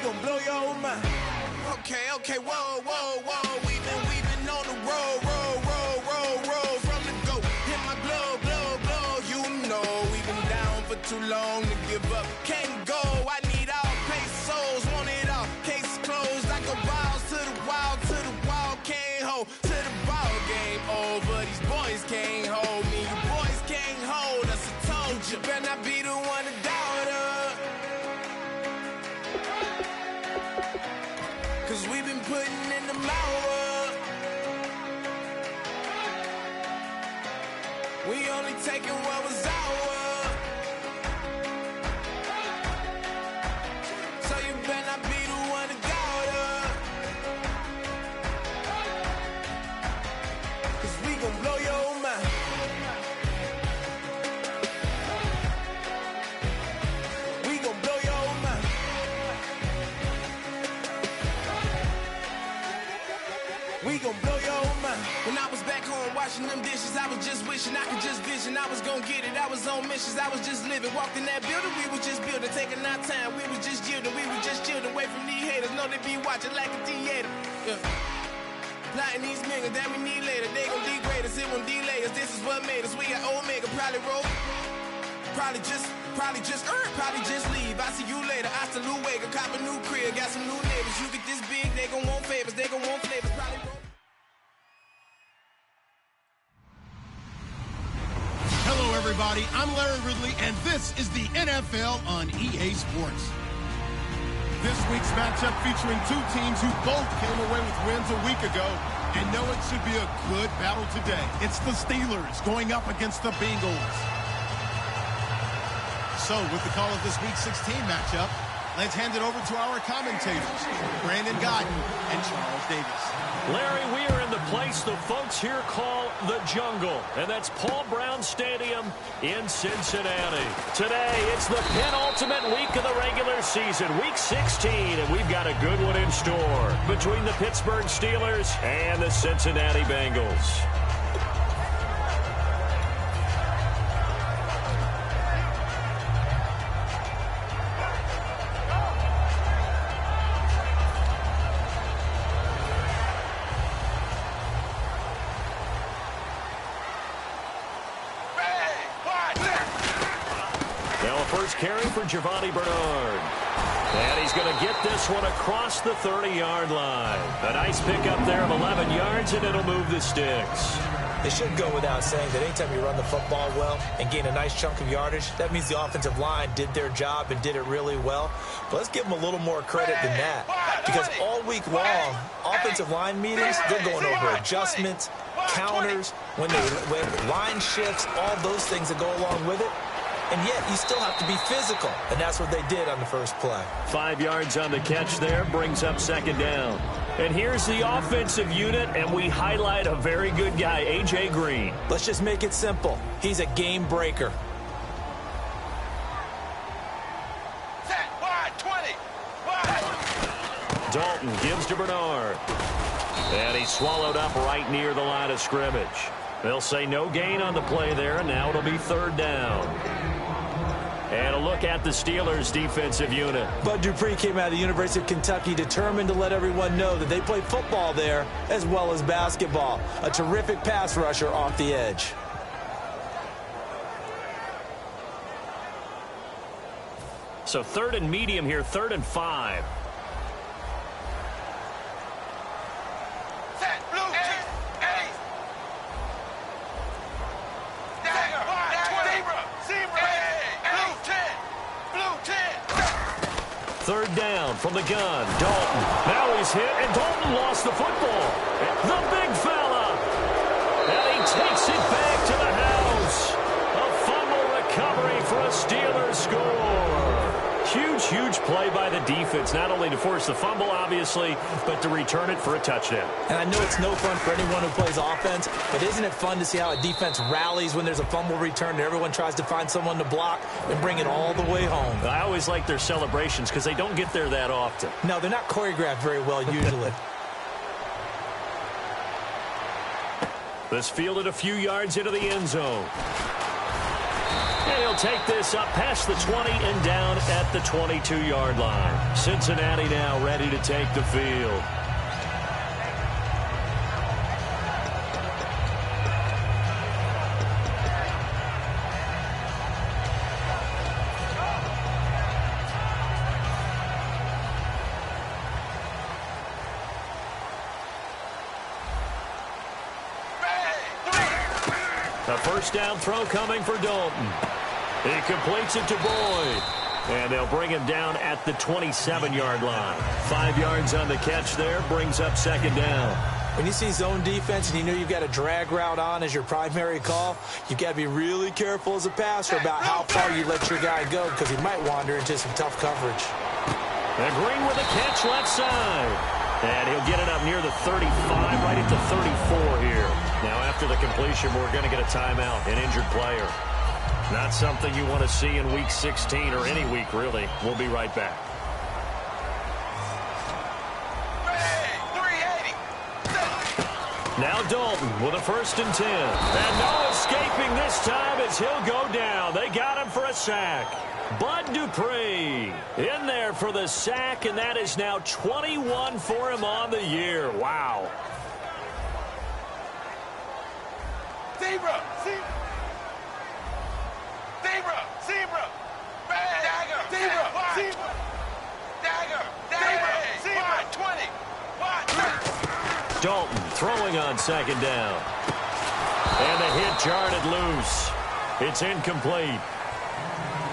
gon' blow your mind. Okay, whoa, whoa, whoa. We been on the road from the go. Hit my blow. You know we been down for too long to give up. Can't go. I need all pesos, want it all. Case closed like a balls to the wall, can't hold. To the ball game over. These boys can't hold me. You boys can't hold us. I told you. Better not be the one to doubt us. Cause we been putting in the hour. We only taking what was ours. So you better not be the one to doubt us. Cause we gon' blow your mind. We gon' blow your mind. We gon' blow your mind. When I was back home washing them dishes, I was just wishing I could just vision. I was gon' get it. I was on missions. I was just living. Walked in that building, we was just building. Taking our time, we was just yielding. We was just chilling away from these haters. Know they be watching like a theater. Yeah. Plotting these niggas that we need later. They gon' degrade us, it won't delay us. This is what made us. We got Omega, probably roll. Probably just leave. I see you later. I salute Wega, cop a new crib, got some new neighbors. You get this big, they gon' want favors, they gon' want flavors. Probably roll. Hello, everybody. I'm Larry Ridley, and this is the NFL on EA Sports. This week's matchup featuring two teams who both came away with wins a week ago and know it should be a good battle today. It's the Steelers going up against the Bengals. So, with the call of this Week 16 matchup, let's hand it over to our commentators, Brandon Godden and Charles Davis. Larry, we are in the place the folks here call the Jungle, and that's Paul Brown Stadium in Cincinnati. Today, it's the penultimate week of the regular season, Week 16, and we've got a good one in store between the Pittsburgh Steelers and the Cincinnati Bengals. Carry for Giovanni Bernard. And he's going to get this one across the 30-yard line. A nice pickup there of 11 yards, and it'll move the sticks. It should go without saying that anytime you run the football well and gain a nice chunk of yardage, that means the offensive line did their job and did it really well. But let's give them a little more credit than that. Because all week long, offensive line meetings, they're going over adjustments, counters, when line shifts, all those things that go along with it. And yet, you still have to be physical. And that's what they did on the first play. 5 yards on the catch there, brings up second down. And here's the offensive unit, and we highlight a very good guy, A.J. Green. Let's just make it simple. He's a game breaker. Dalton gives to Bernard. And he's swallowed up right near the line of scrimmage. They'll say no gain on the play there, and now it'll be third down. And a look at the Steelers' defensive unit. Bud Dupree came out of the University of Kentucky determined to let everyone know that they play football there as well as basketball. A terrific pass rusher off the edge. So third and medium here, 3rd and 5. Third down from the gun. Dalton. Now he's hit, and Dalton lost the football. The big fella. And he takes it back to the house. A fumble recovery for a Steelers score. Huge play by the defense, not only to force the fumble, obviously, but to return it for a touchdown. And I know it's no fun for anyone who plays offense, but isn't it fun to see how a defense rallies when there's a fumble return and everyone tries to find someone to block and bring it all the way home? I always like their celebrations because they don't get there that often. No, they're not choreographed very well usually. This fielded a few yards into the end zone. And he'll take this up past the 20 and down at the 22-yard line. Cincinnati now ready to take the field. A first down throw coming for Dalton. He completes it to Boyd. And they'll bring him down at the 27-yard line. 5 yards on the catch there, brings up second down. When you see zone defense and you know you've got a drag route on as your primary call, you've got to be really careful as a passer about how far you let your guy go because he might wander into some tough coverage. And Green with a catch left side. And he'll get it up near the 35, right at the 34 here. Now, after the completion, we're going to get a timeout, an injured player. Not something you want to see in Week 16 or any week, really. We'll be right back. Now Dalton with a 1st and 10. And no escaping this time as he'll go down. They got him for a sack. Bud Dupree in there for the sack, and that is now 21 for him on the year. Wow. Zebra! Zebra! Zebra! Dagger! Zebra! Zebra! Dagger! Dagger! Zebra! 20! What? Dalton throwing on second down. And the hit jarred it loose. It's incomplete.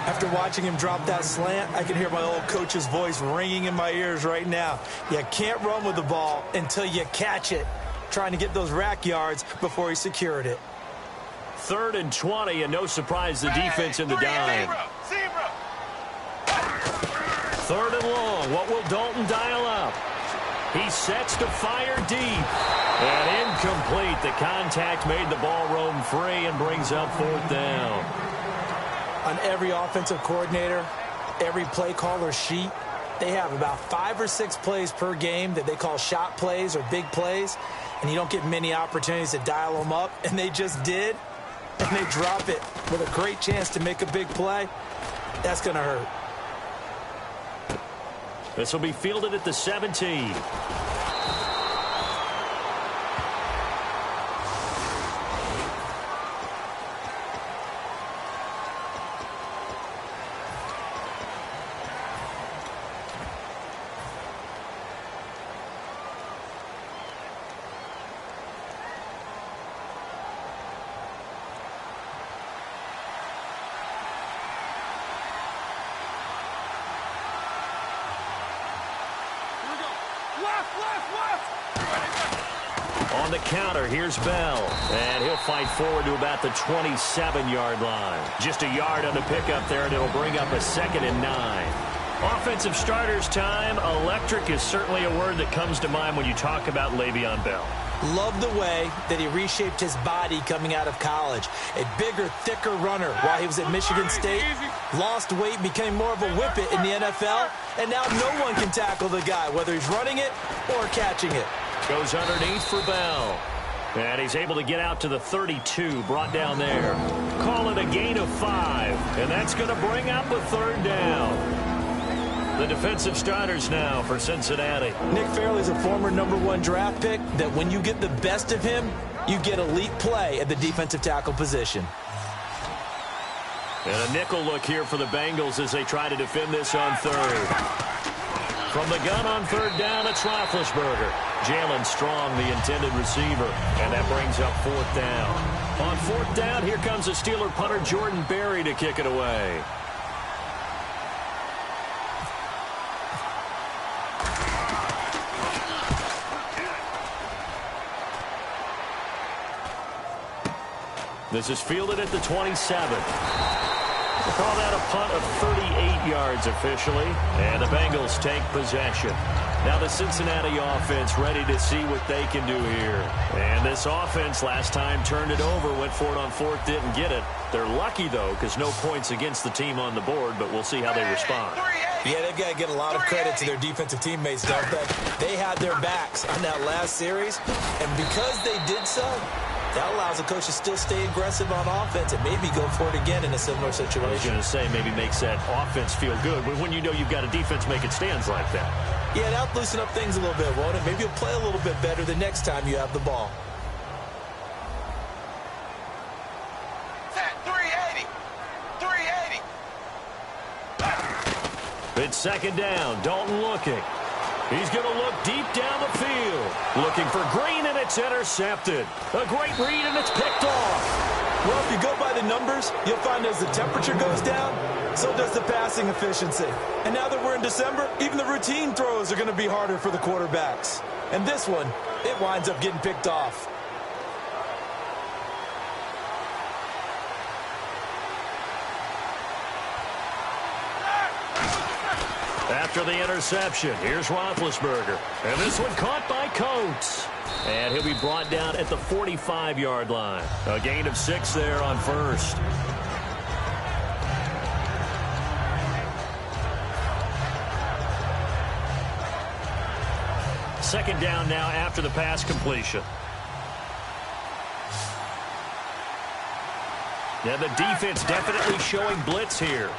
After watching him drop that slant, I can hear my old coach's voice ringing in my ears right now. You can't run with the ball until you catch it. Trying to get those rack yards before he secured it. 3rd and 20, and no surprise the defense in the dime. 3rd and long. What will Dalton dial up? He sets to fire deep. And incomplete. The contact made the ball roam free and brings up 4th down. On every offensive coordinator, every play caller sheet, they have about 5 or 6 plays per game that they call shot plays or big plays, and you don't get many opportunities to dial them up, and they just did, and they drop it with a great chance to make a big play. That's going to hurt. This will be fielded at the 17. On the counter, here's Bell. And he'll fight forward to about the 27-yard line. Just a yard on the pickup there, and it'll bring up a 2nd and 9. Offensive starters time. Electric is certainly a word that comes to mind when you talk about Le'Veon Bell. Love the way that he reshaped his body coming out of college. A bigger, thicker runner while he was at Michigan State. Lost weight, became more of a whippet in the NFL. And now no one can tackle the guy, whether he's running it or catching it. Goes underneath for Bell. And he's able to get out to the 32, brought down there. Call it a gain of 5. And that's going to bring up a 3rd down. The defensive starters now for Cincinnati. Nick Fairley's a former #1 draft pick that when you get the best of him, you get elite play at the defensive tackle position. And a nickel look here for the Bengals as they try to defend this on 3rd. From the gun on 3rd down, it's Roethlisberger. Jalen Strong, the intended receiver. And that brings up 4th down. On 4th down, here comes a Steeler punter, Jordan Berry, to kick it away. This is fielded at the 27. We'll call that a punt of 38 yards officially, and the Bengals take possession. Now the Cincinnati offense ready to see what they can do here. And this offense last time turned it over, went for it on 4th, didn't get it. They're lucky, though, because no points against the team on the board, but we'll see how they respond. Yeah, they've got to get a lot of credit to their defensive teammates, don't they? They had their backs on that last series, and because they did so, That allows the coach to still stay aggressive on offense and maybe go for it again in a similar situation. I was going to say maybe makes that offense feel good, but when you know you've got a defense making stands like that. Yeah, that'll loosen up things a little bit, won't it? Maybe you'll play a little bit better the next time you have the ball. It's second down. Dalton looking. He's going to look deep down the field. Looking for Green, and it's intercepted. A great read, and it's picked off. Well, if you go by the numbers, you'll find as the temperature goes down, so does the passing efficiency. And now that we're in December, even the routine throws are going to be harder for the quarterbacks. And this one, it winds up getting picked off. After the interception, here's Roethlisberger. And this one caught by Coates. And he'll be brought down at the 45-yard line. A gain of 6 there on first. Second down now after the pass completion. Yeah, the defense definitely showing blitz here.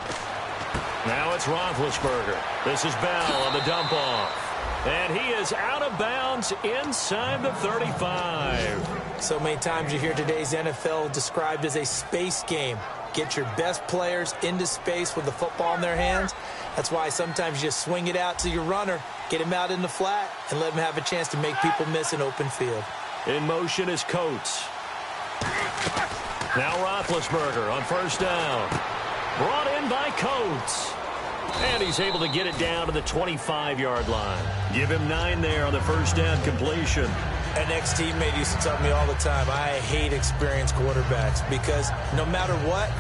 Now it's Roethlisberger. This is Bell on the dump off. And he is out of bounds inside the 35. So many times you hear today's NFL described as a space game. Get your best players into space with the football in their hands. That's why sometimes you just swing it out to your runner, get him out in the flat, and let him have a chance to make people miss an open field. In motion is Coates. Now Roethlisberger on first down. Brought in by Coates. And he's able to get it down to the 25-yard line. Give him 9 there on the first down completion. An ex-teammate used to tell me all the time, I hate experienced quarterbacks because no matter what,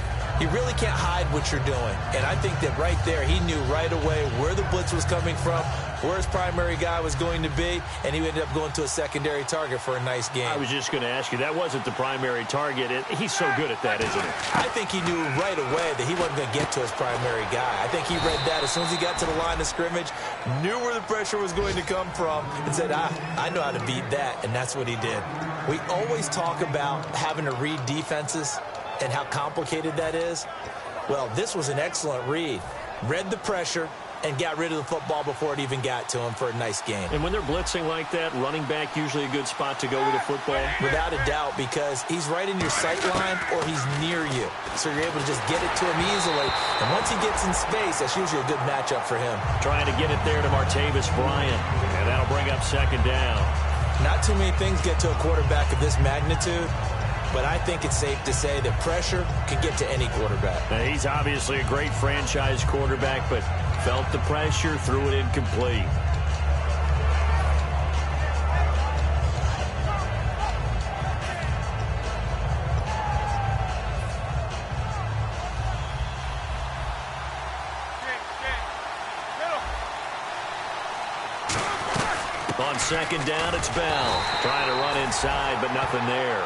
you really can't hide what you're doing. And I think that right there, he knew right away where the blitz was coming from, where his primary guy was going to be, and he ended up going to a secondary target for a nice game. I was just going to ask you, that wasn't the primary target. He's so good at that, isn't he? I think he knew right away that he wasn't going to get to his primary guy. I think he read that as soon as he got to the line of scrimmage, knew where the pressure was going to come from, and said, I know how to beat that, and that's what he did. We always talk about having to read defenses and how complicated that is. Well, this was an excellent read. Read the pressure and got rid of the football before it even got to him for a nice game. And when they're blitzing like that, running back usually a good spot to go with the football? Without a doubt, because he's right in your sight line or he's near you. So you're able to just get it to him easily. And once he gets in space, that's usually a good matchup for him. Trying to get it there to Martavis Bryant. And that'll bring up second down. Not too many things get to a quarterback of this magnitude. But I think it's safe to say that pressure can get to any quarterback. Now, he's obviously a great franchise quarterback, but felt the pressure, threw it incomplete. On second down, it's Bell. Trying to run inside, but nothing there.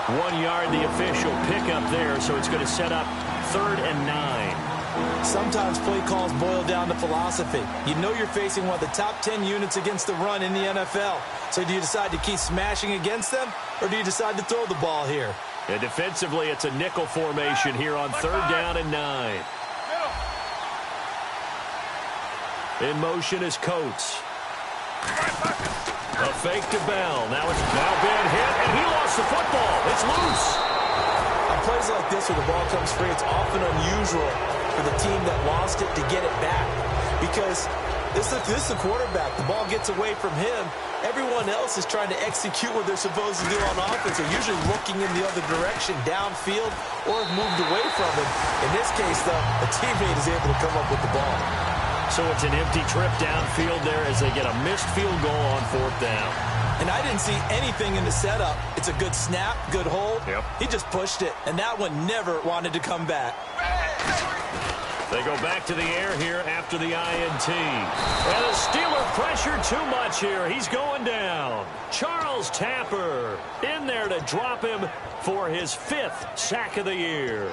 1 yard, the official pickup there, so it's going to set up 3rd and 9. Sometimes play calls boil down to philosophy. You know you're facing one of the top 10 units against the run in the NFL. So do you decide to keep smashing against them, or do you decide to throw the ball here? And defensively, it's a nickel formation here on 3rd down and 9. In motion is Coates. A fake to Bell. Now bad hit, and he lost the football. It's loose. On plays like this where the ball comes free, it's often unusual for the team that lost it to get it back. Because this is the quarterback. The ball gets away from him. Everyone else is trying to execute what they're supposed to do on offense. They're usually looking in the other direction, downfield, or have moved away from him. In this case, though, a teammate is able to come up with the ball. So it's an empty trip downfield there as they get a missed field goal on 4th down. And I didn't see anything in the setup. It's a good snap, good hold. Yep. He just pushed it, and that one never wanted to come back. They go back to the air here after the INT. And the Steeler pressure too much here. He's going down. Charles Tapper in there to drop him for his 5th sack of the year.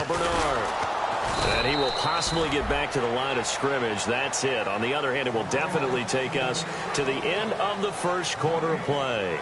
Now Bernard. And he will possibly get back to the line of scrimmage. That's it. On the other hand, it will definitely take us to the end of the first quarter of play.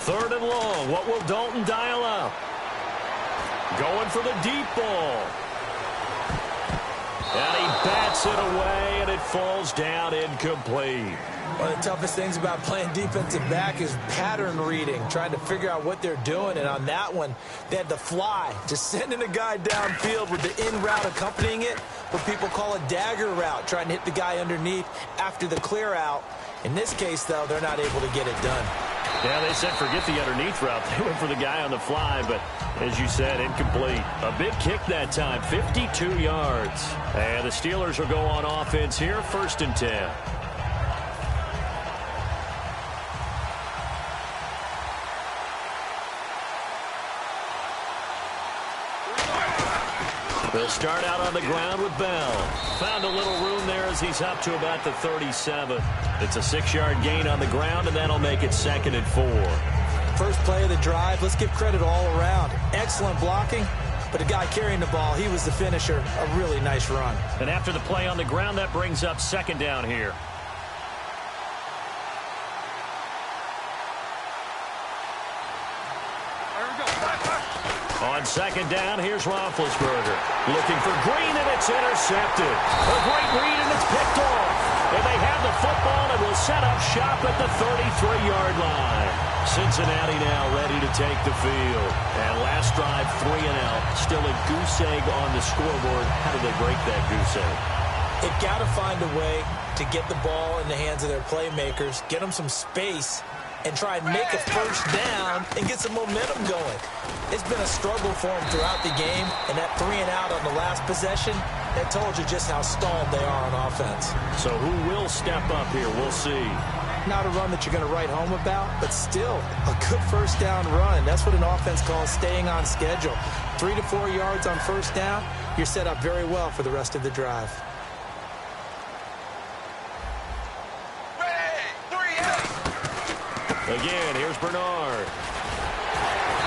Third and long. What will Dalton dial up? Going for the deep ball. And he bats it away, and it falls down incomplete. One of the toughest things about playing defensive back is pattern reading, trying to figure out what they're doing. And on that one, they had the fly, just sending a guy downfield with the in route accompanying it, what people call a dagger route, trying to hit the guy underneath after the clear out. In this case, though, they're not able to get it done. Yeah, they said forget the underneath route. They went for the guy on the fly, but as you said, incomplete. A big kick that time, 52 yards. And the Steelers will go on offense here, 1st and 10. They'll start out on the ground with Bell. Found a little room there as he's up to about the 37. It's a 6-yard gain on the ground, and that'll make it 2nd and 4. First play of the drive, let's give credit all around. Excellent blocking, but the guy carrying the ball, he was the finisher. A really nice run. And after the play on the ground, that brings up 2nd down here. On 2nd down, here's Roethlisberger. Looking for Green, and it's intercepted. A great read, and it's picked off. And they have the football and will set up shop at the 33-yard line. Cincinnati now ready to take the field. And last drive, 3 and out. Still a goose egg on the scoreboard. How do they break that goose egg? They've got to find a way to get the ball in the hands of their playmakers, get them some space, and try and make a first down and get some momentum going. It's been a struggle for them throughout the game, and that 3 and out on the last possession, that told you just how stalled they are on offense. So who will step up here? We'll see. Not a run that you're going to write home about, but still a good first down run. That's what an offense calls staying on schedule. 3 to 4 yards on first down, you're set up very well for the rest of the drive. Again, here's Bernard.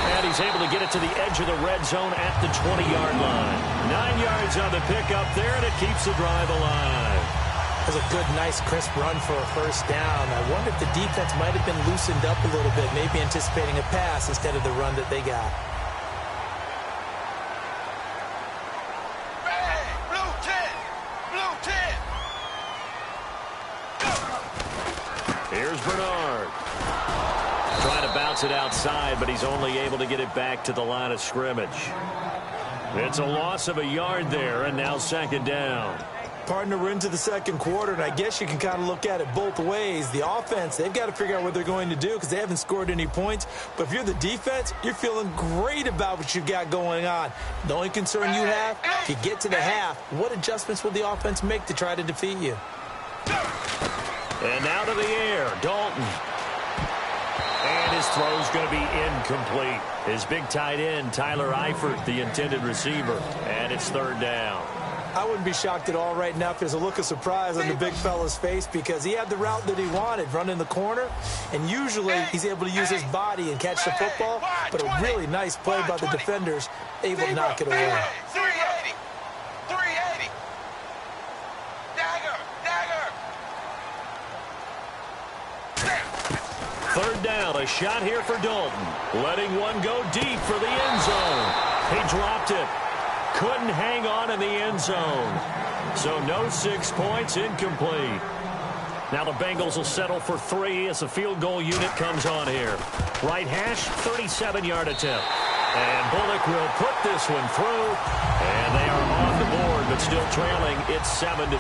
And he's able to get it to the edge of the red zone at the 20-yard line. 9 yards on the pickup there, and it keeps the drive alive. That was a good, nice, crisp run for a first down. I wonder if the defense might have been loosened up a little bit, maybe anticipating a pass instead of the run that they got. Here's Bernard. Trying to bounce it outside, but he's only able to get it back to the line of scrimmage. It's a loss of a yard there, and now 2nd down. Partner, we're into the second quarter, and I guess you can kind of look at it both ways. The offense, they've got to figure out what they're going to do because they haven't scored any points. But if you're the defense, you're feeling great about what you've got going on. The only concern you have, if you get to the half, what adjustments will the offense make to try to defeat you? And now to the air, Dalton. And his throw's going to be incomplete. His big tight end, Tyler Eifert, the intended receiver. And it's 3rd down. I wouldn't be shocked at all right now if there's a look of surprise on the big fella's face because he had the route that he wanted, running the corner, and usually he's able to use his body and catch the football, but a really nice play by the defenders, able to knock it away. 380. Dagger. 3rd down, a shot here for Dalton. Letting one go deep for the end zone. He dropped it. Couldn't hang on in the end zone. So no 6 points, incomplete. Now the Bengals will settle for 3 as the field goal unit comes on here. Right hash, 37-yard attempt. And Bullock will put this one through. And they are on the board, but still trailing. It's 7-3.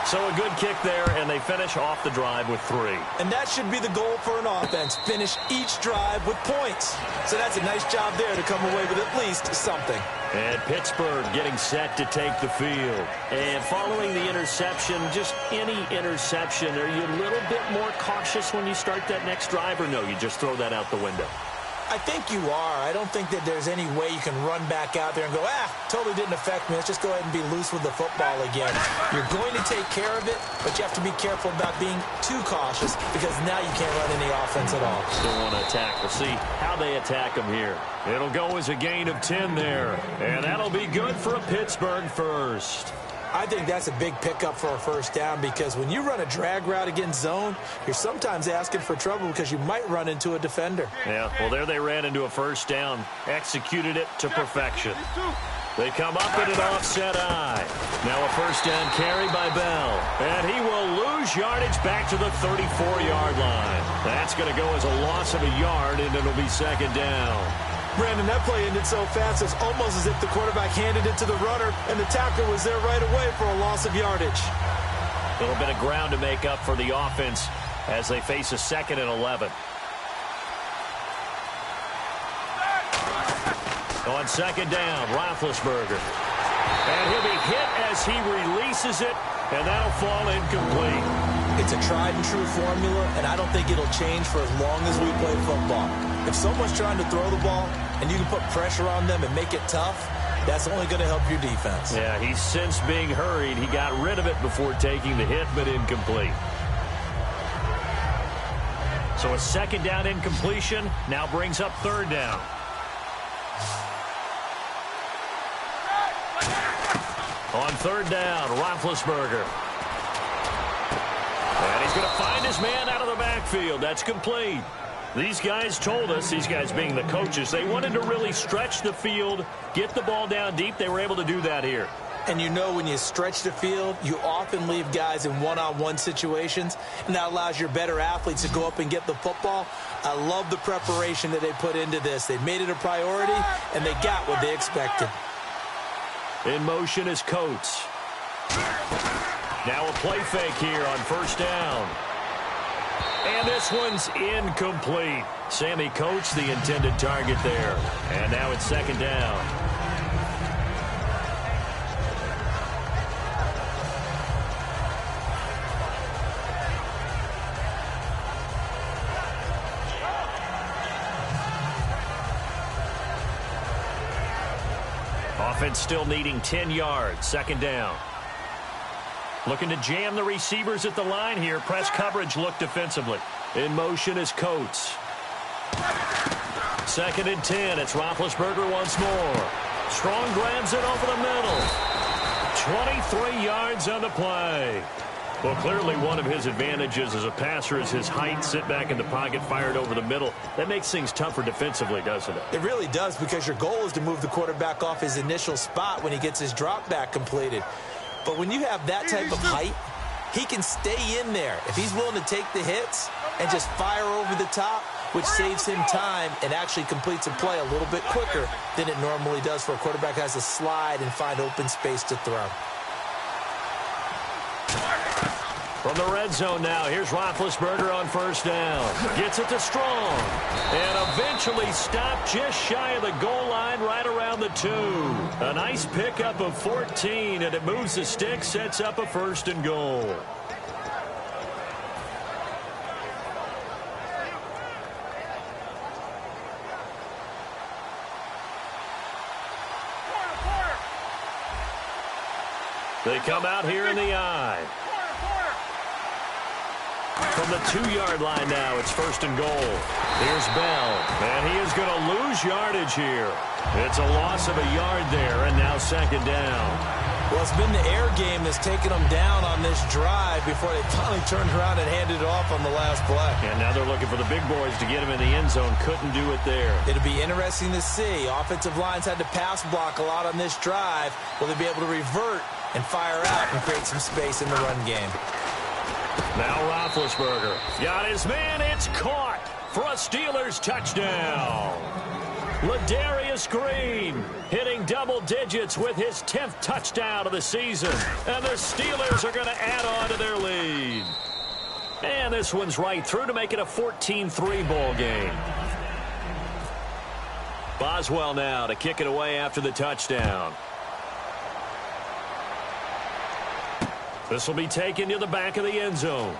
So a good kick there, and they finish off the drive with 3. And that should be the goal for an offense. Finish each drive with points. So that's a nice job there to come away with at least something. And Pittsburgh getting set to take the field. And following the interception, just any interception, are you a little bit more cautious when you start that next drive, or no, you just throw that out the window? I think you are. I don't think that there's any way you can run back out there and go, totally didn't affect me. Let's just go ahead and be loose with the football again. You're going to take care of it, but you have to be careful about being too cautious because now you can't run any offense at all. Still want to attack. We'll see how they attack them here. It'll go as a gain of 10 there, and that'll be good for a Pittsburgh first. I think that's a big pickup for a first down because when you run a drag route against zone, you're sometimes asking for trouble because you might run into a defender. Yeah, well, there they ran into a first down, executed it to perfection. They come up in an offset eye. Now a first down carry by Bell, and he will lose yardage back to the 34-yard line. That's going to go as a loss of a yard, and it'll be second down. Brandon, that play ended so fast, it's almost as if the quarterback handed it to the runner, and the tackler was there right away for a loss of yardage. A little bit of ground to make up for the offense as they face a 2nd and 11. On second down, Roethlisberger. And he'll be hit as he releases it, and that'll fall incomplete. It's a tried-and-true formula, and I don't think it'll change for as long as we play football. If someone's trying to throw the ball and you can put pressure on them and make it tough, that's only going to help your defense. Yeah, he's since being hurried. He got rid of it before taking the hit, but incomplete. So a second down incompletion now brings up third down. On third down, Roethlisberger. And he's going to find his man out of the backfield. That's complete. These guys told us, these guys being the coaches, they wanted to really stretch the field, get the ball down deep. They were able to do that here. And you know when you stretch the field, you often leave guys in one-on-one situations, and that allows your better athletes to go up and get the football. I love the preparation that they put into this. They made it a priority, and they got what they expected. In motion is Coates. Now a play fake here on first down. And this one's incomplete. Sammy Coates, the intended target there. And now it's second down. Offense still needing 10 yards. Second down. Looking to jam the receivers at the line here. Press coverage look defensively. In motion is Coates. Second and 10. It's Roethlisberger once more. Strong grabs it over the middle. 23 yards on the play. Well, clearly one of his advantages as a passer is his height. Sit back in the pocket, fired over the middle. That makes things tougher defensively, doesn't it? It really does, because your goal is to move the quarterback off his initial spot when he gets his drop back completed. But when you have that type of height, he can stay in there if he's willing to take the hits and just fire over the top, which saves him time and actually completes a play a little bit quicker than it normally does for a quarterback who has to slide and find open space to throw. From the red zone now, here's Roethlisberger on first down. Gets it to Strong. And eventually stopped just shy of the goal line right around the 2. A nice pickup of 14, and it moves the stick, sets up a first and goal. They come out here in the I. From the 2-yard line now, it's first and goal. Here's Bell, and he is going to lose yardage here. It's a loss of a yard there, and now second down. Well, it's been the air game that's taken them down on this drive before they finally turned around and handed it off on the last play. And now they're looking for the big boys to get him in the end zone. Couldn't do it there. It'll be interesting to see. Offensive lines had to pass block a lot on this drive. Will they be able to revert and fire out and create some space in the run game? Now Roethlisberger got his man. It's caught for a Steelers touchdown. Ladarius Travis Green hitting double digits with his 10th touchdown of the season. And the Steelers are going to add on to their lead. And this one's right through to make it a 14-3 ball game. Boswell now to kick it away after the touchdown. This will be taken to the back of the end zone.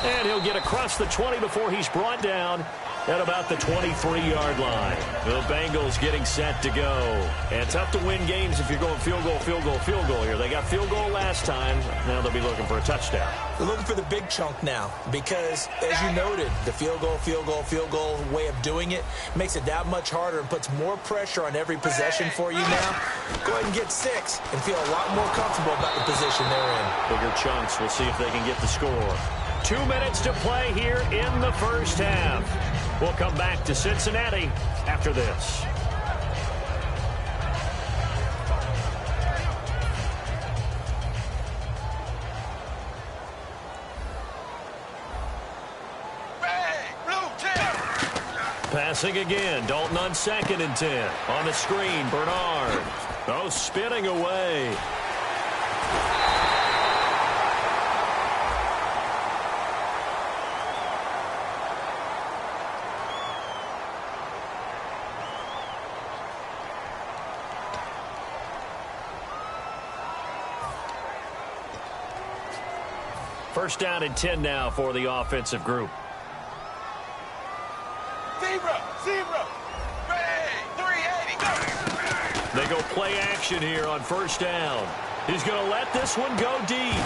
And he'll get across the 20 before he's brought down at about the 23-yard line. The Bengals getting set to go. And tough to win games if you're going field goal, field goal, field goal here. They got field goal last time. Now they'll be looking for a touchdown. They're looking for the big chunk now because, as you noted, the field goal, field goal, field goal way of doing it makes it that much harder and puts more pressure on every possession for you now. Go ahead and get 6 and feel a lot more comfortable about the position they're in. Bigger chunks. We'll see if they can get the score. 2 minutes to play here in the first half. We'll come back to Cincinnati after this. Passing again. Dalton on 2nd and 10. On the screen, Bernard. Oh, spinning away. First down and 10 now for the offensive group. Zebra, 380, go. They go play action here on first down. He's going to let this one go deep.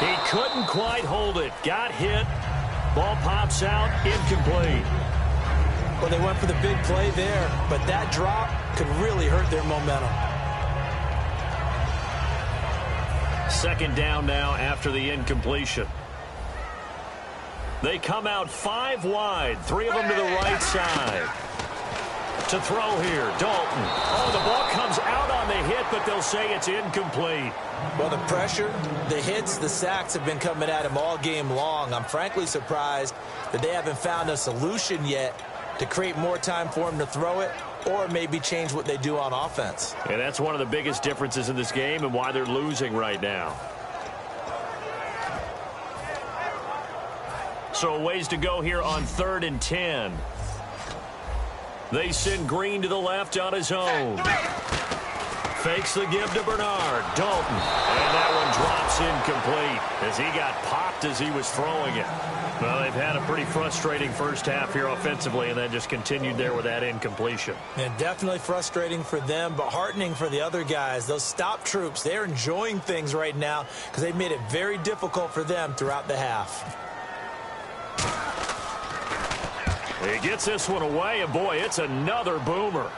He couldn't quite hold it. Got hit. Ball pops out, incomplete. Well, they went for the big play there, but that drop could really hurt their momentum. Second down now after the incompletion. They come out 5 wide, 3 of them to the right side. To throw here, Dalton. Oh, the ball comes out on the hit, but they'll say it's incomplete. Well, the pressure, the hits, the sacks have been coming at him all game long. I'm frankly surprised that they haven't found a solution yet to create more time for him to throw it, or maybe change what they do on offense. And that's one of the biggest differences in this game and why they're losing right now. So a ways to go here on 3rd and 10. They send Green to the left on his own. Fakes the give to Bernard. Dalton. And that one drops incomplete as he got popped as he was throwing it. Well, they've had a pretty frustrating first half here offensively, and then just continued there with that incompletion. And definitely frustrating for them, but heartening for the other guys. Those stop troops, they're enjoying things right now because they've made it very difficult for them throughout the half. He gets this one away, and boy, it's another boomer.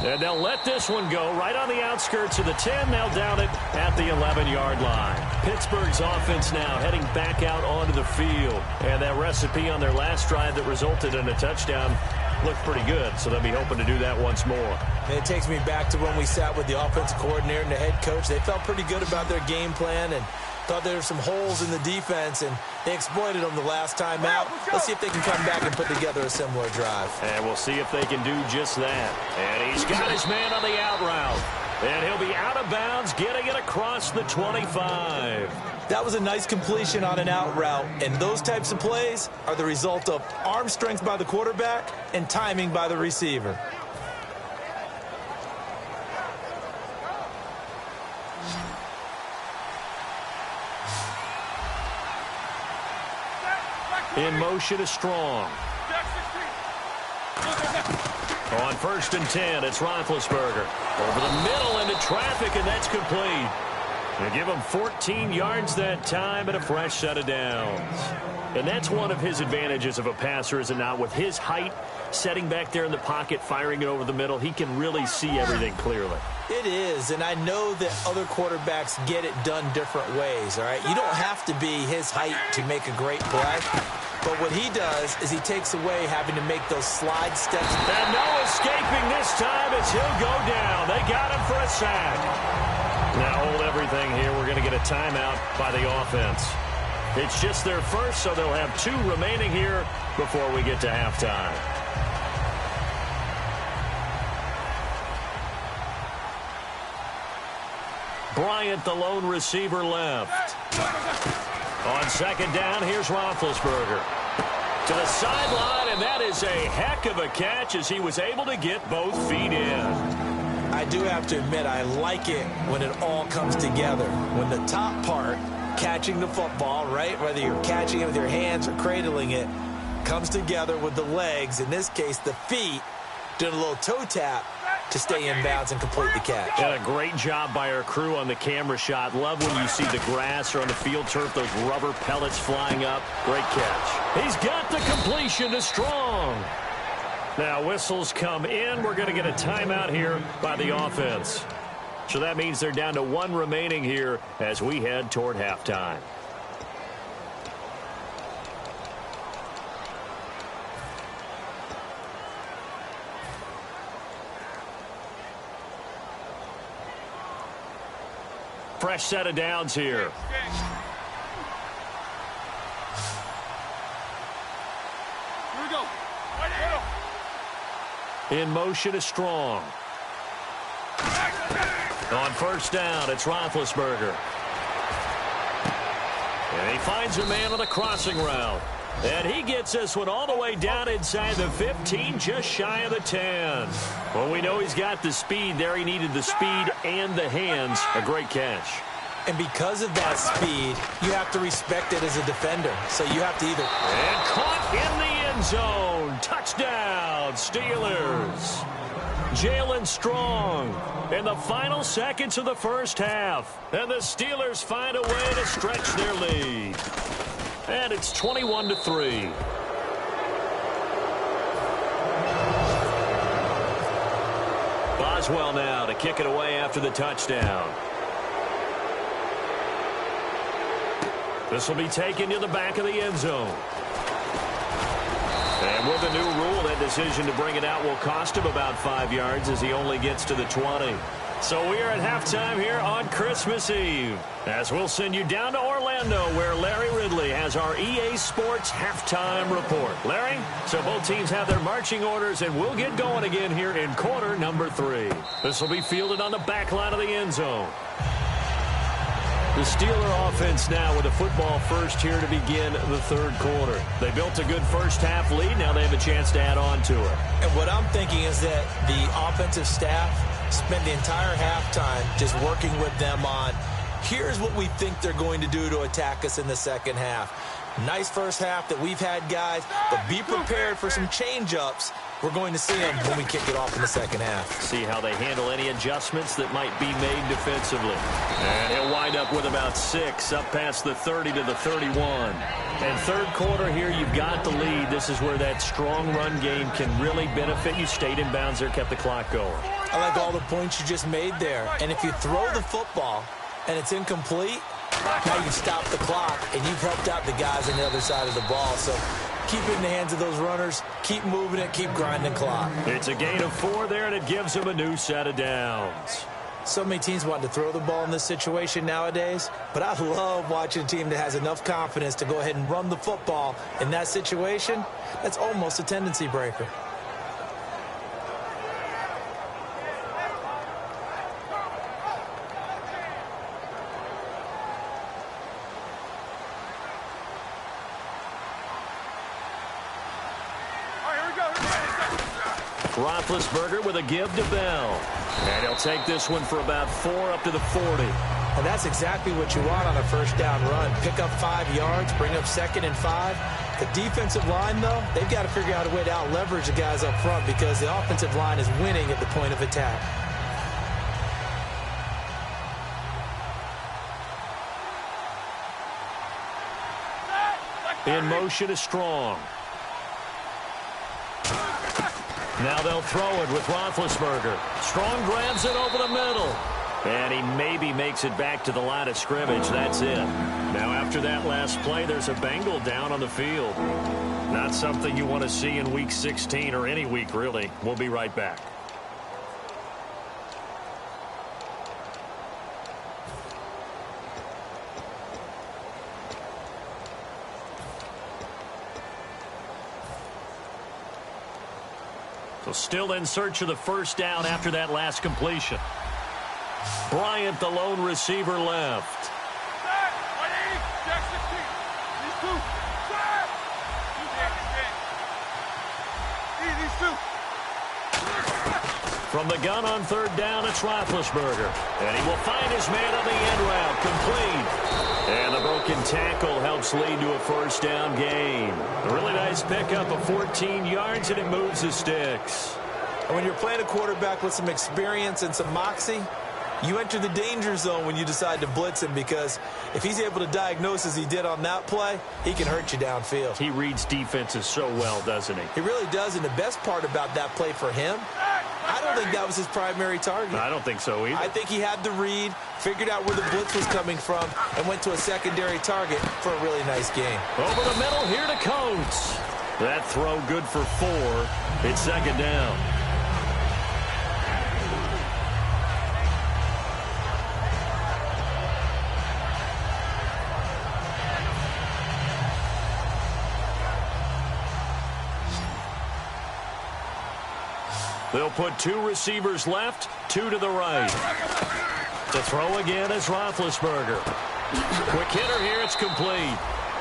And they'll let this one go right on the outskirts of the 10. They'll down it at the 11-yard line. Pittsburgh's offense now heading back out onto the field. And that recipe on their last drive that resulted in a touchdown looked pretty good, so they'll be hoping to do that once more. And it takes me back to when we sat with the offensive coordinator and the head coach. They felt pretty good about their game plan and thought there were some holes in the defense, and they exploited them the last time out. Let's see if they can come back and put together a similar drive. And we'll see if they can do just that. And he's got his man on the out route. And he'll be out of bounds, getting it across the 25. That was a nice completion on an out route, and those types of plays are the result of arm strength by the quarterback and timing by the receiver. In motion is Strong. On 1st and 10, it's Roethlisberger. Over the middle into traffic, and that's complete. They give him 14 yards that time and a fresh set of downs. And that's one of his advantages of a passer, is it not? With his height, setting back there in the pocket, firing it over the middle, he can really see everything clearly. It is, and I know that other quarterbacks get it done different ways, all right? You don't have to be his height to make a great play. But what he does is he takes away having to make those slide steps. And no escaping this time as he'll go down. They got him for a sack. Now hold everything here. We're going to get a timeout by the offense. It's just their first, so they'll have 2 remaining here before we get to halftime. Bryant, the lone receiver, left. On second down, here's Roethlisberger. To the sideline, and that is a heck of a catch as he was able to get both feet in. I do have to admit, I like it when it all comes together. When the top part, catching the football, right, whether you're catching it with your hands or cradling it, comes together with the legs, in this case the feet, doing a little toe tap to stay in bounds and complete the catch. And a great job by our crew on the camera shot. Love when you see the grass or on the field turf, those rubber pellets flying up. Great catch. He's got the completion to Strong. Now whistles come in. We're going to get a timeout here by the offense. So that means they're down to 1 remaining here as we head toward halftime. Fresh set of downs here. Here we go. In motion is Strong. On first down, it's Roethlisberger. And he finds a man on the crossing route. And he gets this one all the way down inside the 15, just shy of the 10. Well, we know he's got the speed there. He needed the speed and the hands. A great catch. And because of that speed, you have to respect it as a defender. So you have to either... And caught in the end zone. Touchdown, Steelers. Jaelen Strong in the final seconds of the first half. And the Steelers find a way to stretch their lead. And it's 21-3. Boswell now to kick it away after the touchdown. This will be taken to the back of the end zone. And with the new rule, that decision to bring it out will cost him about 5 yards as he only gets to the 20. So we are at halftime here on Christmas Eve, as we'll send you down to Orlando, where Larry Ridley has our EA Sports halftime report. Larry, so both teams have their marching orders, and we'll get going again here in quarter number 3. This will be fielded on the back line of the end zone. The Steeler offense now with a football first here to begin the third quarter. They built a good first half lead. Now they have a chance to add on to it. And what I'm thinking is that the offensive staff spent the entire halftime just working with them on, here's what we think they're going to do to attack us in the second half. Nice first half that we've had, guys, but be prepared for some change-ups. We're going to see them when we kick it off in the second half. See how they handle any adjustments that might be made defensively. And he'll wind up with about 6 up past the 30 to the 31. And third quarter here, you've got the lead. This is where that strong run game can really benefit you. Stayed in bounds there, kept the clock going. I like all the points you just made there. And if you throw the football and it's incomplete, now you stop the clock, and you've helped out the guys on the other side of the ball. So keep it in the hands of those runners. Keep moving it. Keep grinding the clock. It's a gain of 4 there, and it gives them a new set of downs. So many teams want to throw the ball in this situation nowadays, but I love watching a team that has enough confidence to go ahead and run the football in that situation. That's almost a tendency breaker. Roethlisberger with a give to Bell. And he'll take this one for about 4 up to the 40. And that's exactly what you want on a first down run. Pick up 5 yards, bring up 2nd and 5. The defensive line, though, they've got to figure out a way to out-leverage the guys up front because the offensive line is winning at the point of attack. In motion is Strong. Now they'll throw it with Roethlisberger. Strong grabs it over the middle. And he maybe makes it back to the line of scrimmage. That's it. Now after that last play, there's a Bengal down on the field. Not something you want to see in Week 16 or any week, really. We'll be right back. still in search of the first down after that last completion. Bryant, the lone receiver, left. From the gun on third down, it's Roethlisberger. And he will find his man on the end route, complete. And the broken tackle helps lead to a first down gain. A really nice pickup of 14 yards, and it moves the sticks. And when you're playing a quarterback with some experience and some moxie, you enter the danger zone when you decide to blitz him, because if he's able to diagnose as he did on that play, he can hurt you downfield. He reads defenses so well, doesn't he? He really does, and the best part about that play for him, I don't think that was his primary target. I don't think so either. I think he had the read, figured out where the blitz was coming from, and went to a secondary target for a really nice gain. Over the middle here to Coates. That throw good for 4. It's second down. They'll put 2 receivers left, 2 to the right. To throw again is Roethlisberger. Quick hitter here, it's complete.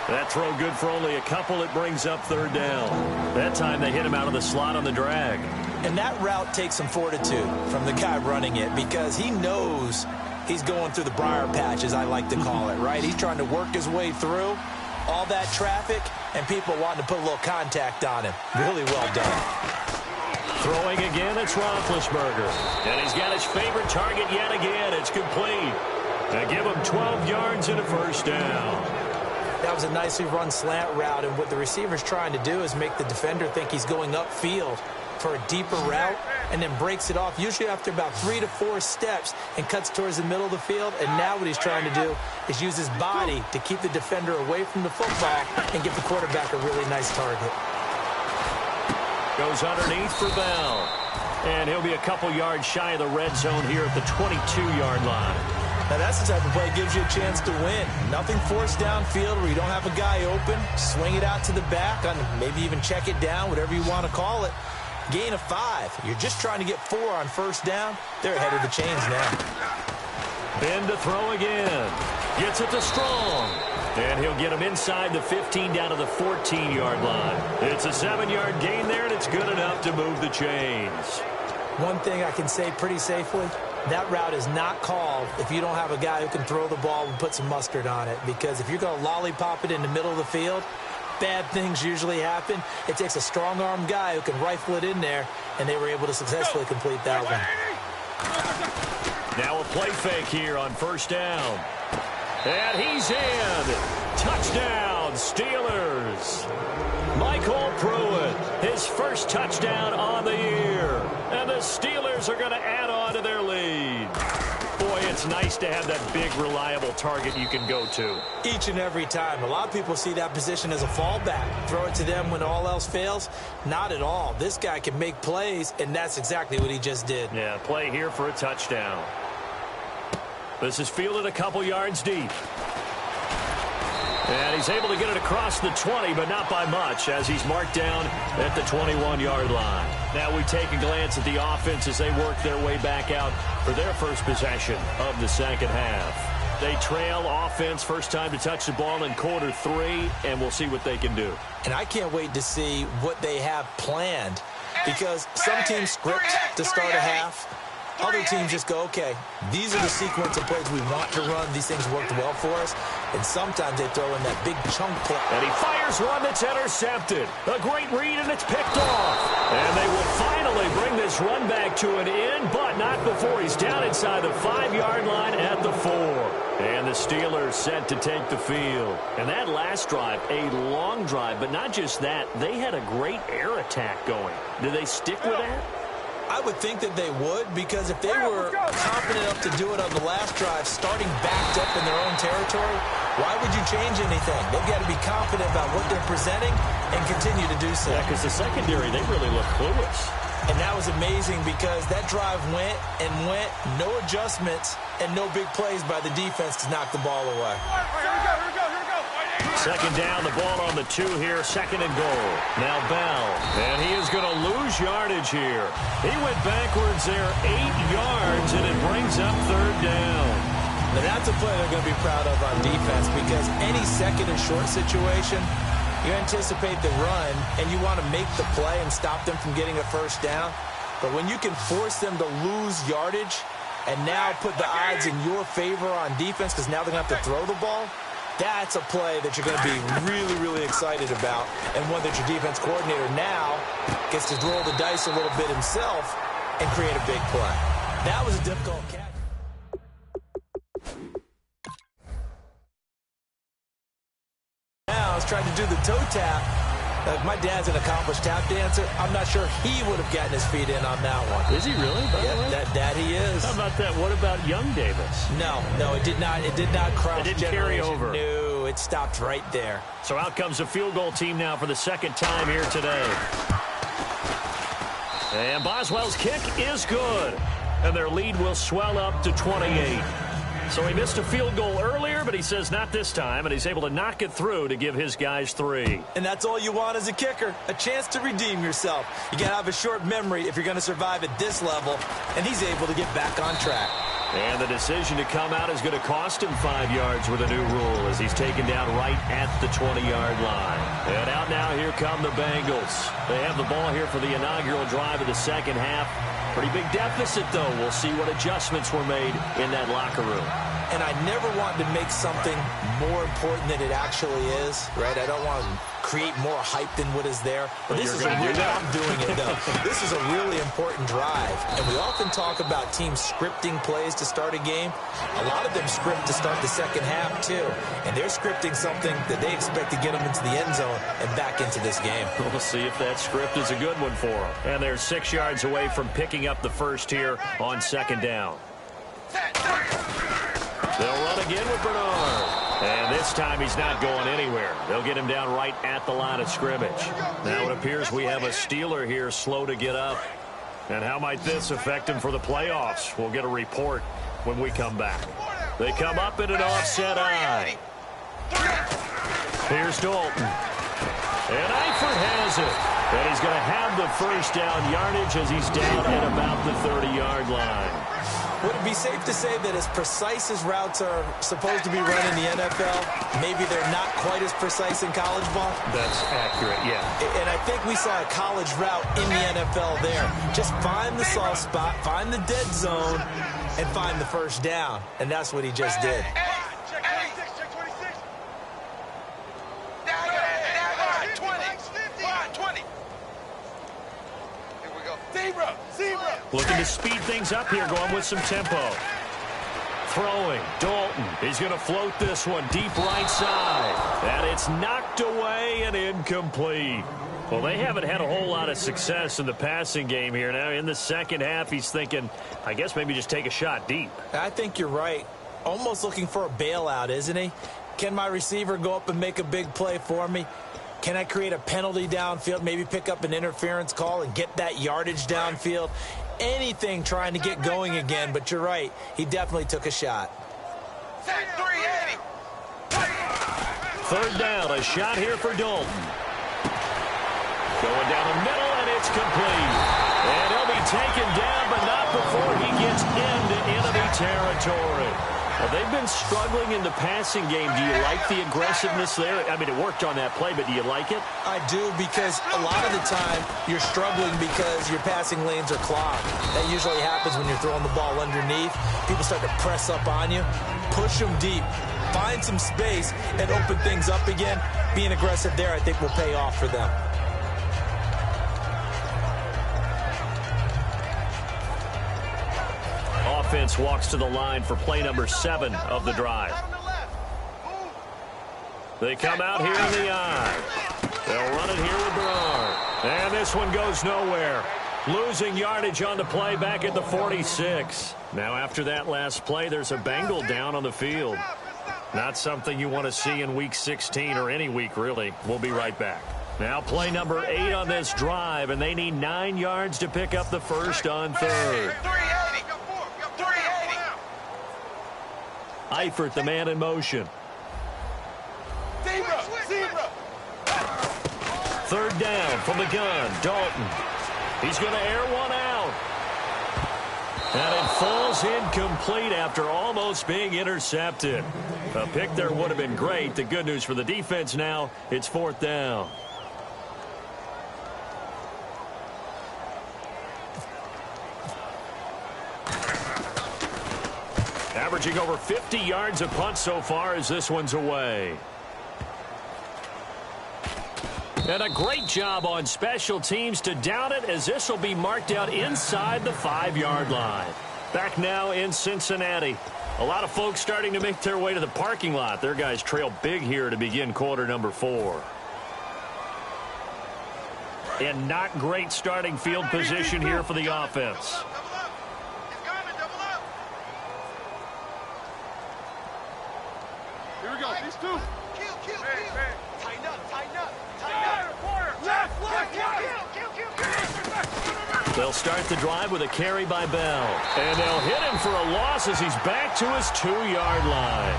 That throw good for only a couple. It brings up third down. That time they hit him out of the slot on the drag. And that route takes some fortitude from the guy running it, because he knows he's going through the briar patch, as I like to call it, right? He's trying to work his way through all that traffic and people wanting to put a little contact on him. Really well done. Throwing again, it's Roethlisberger. And he's got his favorite target yet again. It's complete. They give him 12 yards and a first down. That was a nicely run slant route, and what the receiver's trying to do is make the defender think he's going upfield for a deeper route, and then breaks it off, usually after about 3 to 4 steps, and cuts towards the middle of the field. And now what he's trying to do is use his body to keep the defender away from the football and give the quarterback a really nice target. Goes underneath for Bell. And he'll be a couple yards shy of the red zone here at the 22-yard line. Now that's the type of play that gives you a chance to win. Nothing forced downfield where you don't have a guy open. Swing it out to the back, maybe even check it down, whatever you want to call it. Gain of 5. You're just trying to get 4 on first down. They're ahead of the chains now. Ben to throw again. Gets it to Strong. And he'll get him inside the 15 down to the 14-yard line. It's a 7-yard gain there, and it's good enough to move the chains. One thing I can say pretty safely, that route is not called if you don't have a guy who can throw the ball and put some mustard on it. Because if you're going to lollipop it in the middle of the field, bad things usually happen. It takes a strong-armed guy who can rifle it in there, and they were able to successfully complete that one. Now a play fake here on first down. And he's in. Touchdown, Steelers. Michael Pruitt, his first touchdown on the year. And the Steelers are going to add on to their lead. Boy, it's nice to have that big, reliable target you can go to. Each and every time. A lot of people see that position as a fallback. Throw it to them when all else fails. Not at all. This guy can make plays, and that's exactly what he just did. Yeah, play here for a touchdown. This is fielded a couple yards deep. And he's able to get it across the 20, but not by much, as he's marked down at the 21-yard line. Now we take a glance at the offense as they work their way back out for their first possession of the second half. They trail offense, first time to touch the ball in quarter 3, and we'll see what they can do. And I can't wait to see what they have planned, because some teams script to start a half. Other teams just go, okay, these are the sequence of plays we want to run. These things worked well for us. And sometimes they throw in that big chunk play. And he fires one that's intercepted. A great read, and it's picked off. And they will finally bring this run back to an end, but not before he's down inside the 5-yard line at the 4. And the Steelers set to take the field. And that last drive, a long drive, but not just that. They had a great air attack going. Do they stick with that? I would think that they would, because if they were confident enough to do it on the last drive, starting backed up in their own territory, why would you change anything? They've got to be confident about what they're presenting and continue to do so. Yeah, because the secondary, they really look clueless. And that was amazing, because that drive went and went, no adjustments, and no big plays by the defense to knock the ball away. Second down, the ball on the 2 here, second and goal. Now Bell, and he is going to lose yardage here. He went backwards there 8 yards, and it brings up third down. Now that's a play they're going to be proud of on defense, because any second and short situation, you anticipate the run, and you want to make the play and stop them from getting a first down. But when you can force them to lose yardage and now put the odds in your favor on defense, because now they're going to have to throw the ball, that's a play that you're going to be really, really excited about, and one that your defense coordinator now gets to roll the dice a little bit himself and create a big play. That was a difficult catch. Now I was trying to do the toe tap. My dad's an accomplished tap dancer. I'm not sure he would have gotten his feet in on that one. Is he really? Yeah, that he is. How about that? What about young Davis? No, it did not. It did not cross. It didn't carry over. No, it stopped right there. So out comes the field goal team now for the second time here today. And Boswell's kick is good. And their lead will swell up to 28. So he missed a field goal earlier, but he says not this time, and he's able to knock it through to give his guys 3. And that's all you want as a kicker, a chance to redeem yourself. You got to have a short memory if you're going to survive at this level, and he's able to get back on track. And the decision to come out is going to cost him 5 yards with a new rule as he's taken down right at the 20-yard line. And out now, here come the Bengals. They have the ball here for the inaugural drive of the second half. Pretty big deficit, though. We'll see what adjustments were made in that locker room. And I never want to make something more important than it actually is, right? I don't want to create more hype than what is there. But this is I'm doing it, though. This is a really important drive. And we often talk about teams scripting plays to start a game. A lot of them script to start the second half, too. And they're scripting something that they expect to get them into the end zone and back into this game. We'll see if that script is a good one for them. And they're 6 yards away from picking up the first here on second down. They'll run again with Bernard. And this time he's not going anywhere. They'll get him down right at the line of scrimmage. Now it appears we have a Steeler here slow to get up. And how might this affect him for the playoffs? We'll get a report when we come back. They come up in an offset eye. Here's Dalton. And Eifert has it. And he's going to have the first down yardage as he's down at about the 30-yard line. Would it be safe to say that as precise as routes are supposed to be run in the NFL, maybe they're not quite as precise in college ball? That's accurate, yeah. And I think we saw a college route in the NFL there. Just find the soft spot, find the dead zone, and find the first down. And that's what he just did. Looking to speed things up here, going with some tempo. Throwing, Dalton. He's going to float this one deep right side. And it's knocked away and incomplete. Well, they haven't had a whole lot of success in the passing game here. Now, in the second half, he's thinking, I guess maybe just take a shot deep. I think you're right. Almost looking for a bailout, isn't he? Can my receiver go up and make a big play for me? Can I create a penalty downfield, maybe pick up an interference call and get that yardage downfield? Anything trying to get going again, but you're right. He definitely took a shot. Third down, a shot here for Dalton. Going down the middle, and it's complete. And he'll be taken down, but not before he gets into enemy territory. Well, they've been struggling in the passing game. Do you like the aggressiveness there? I mean, it worked on that play, but do you like it? I do, because a lot of the time you're struggling because your passing lanes are clogged. That usually happens when you're throwing the ball underneath. People start to press up on you. Push them deep. Find some space and open things up again. Being aggressive there, I think, will pay off for them. Offense walks to the line for play number 7 of the drive. They come out here in the eye. They'll run it here with Bernard. And this one goes nowhere. Losing yardage on the play back at the 46. Now after that last play, there's a Bengal down on the field. Not something you want to see in week 16 or any week, really. We'll be right back. Now play number 8 on this drive, and they need 9 yards to pick up the first on third. Eifert, the man in motion. third down from the gun. Dalton. He's going to air one out. And it falls incomplete after almost being intercepted. A pick there would have been great. The good news for the defense now, it's fourth down. Averaging over 50 yards a punt so far as this one's away. And a great job on special teams to down it, as this will be marked out inside the 5-yard line. Back now in Cincinnati. A lot of folks starting to make their way to the parking lot. Their guys trail big here to begin quarter number 4. And not great starting field position here for the offense. Here we go. These two. Tighten up. They'll start the drive with a carry by Bell. And they'll hit him for a loss as he's back to his 2-yard line.